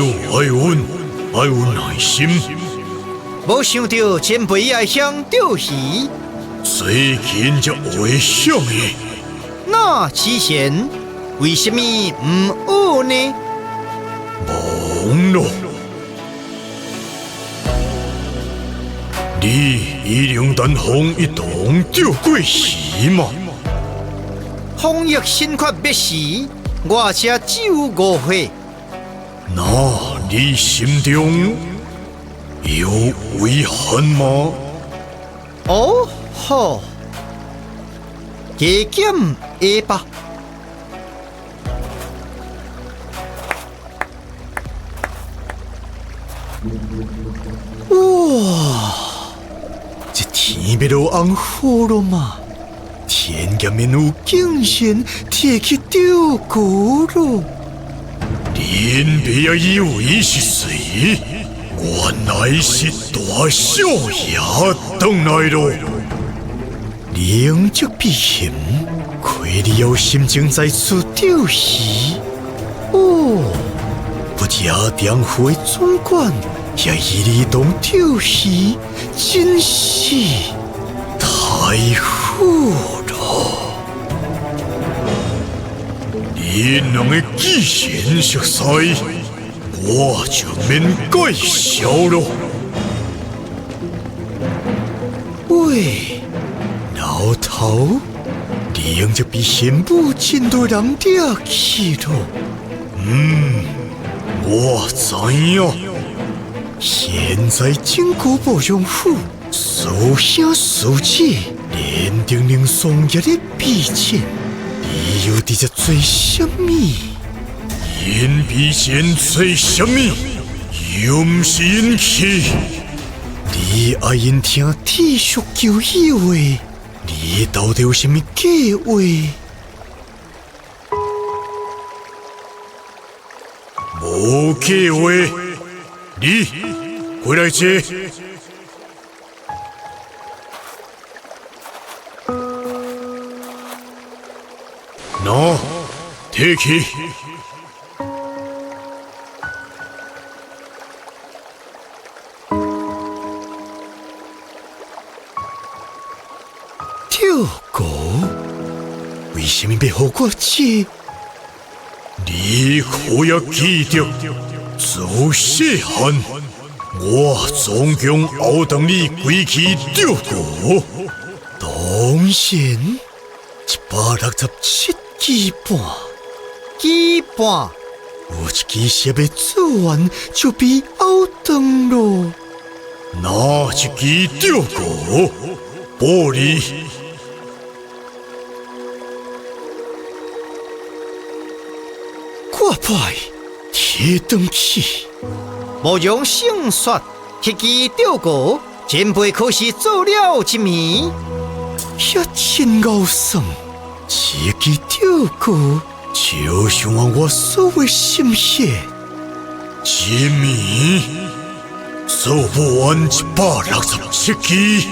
爱有耐心。无想到前辈爱向钓鱼，最近才会想的。那之前为什么唔学呢？忙咯。你一定等风一同钓过鱼嘛？风疫新缺必时，我才只有5岁。那你心中有遗憾吗？哦，好，加减下吧。哇，这天要落红雨了嘛？天下面有竟然摕去钓鱼了。恁别以为是谁，原来是大少爷回来了。灵竹避嫌，亏你有心情在此钓鱼。哦，不知店府的总管也以你当钓鱼，真是太好了。恁两个既然熟悉，我就免介绍了。喂，老头，灵竹避嫌不真多人钓去了。我知影。现在经过保养府，所兄所姐连定令松叶的笔剑，你又伫这做什么？因比现做什么？又不是因去。你爱因听体恤求义话，你到底有什么计划？无计划，你回来接。喏，摕去。钓鱼？为什么要予我接？你可要记得，自细汉我总共熬等你几期钓鱼。当然，167期半，期半，有一期还没做完就被熬断了。那一期钓鱼，玻璃。我派铁断去，无用胜算，迄支钓鱼，前辈可是做了一暝，遐真熬爽。这支钓鱼就像我所有心血，一暝做不完167期。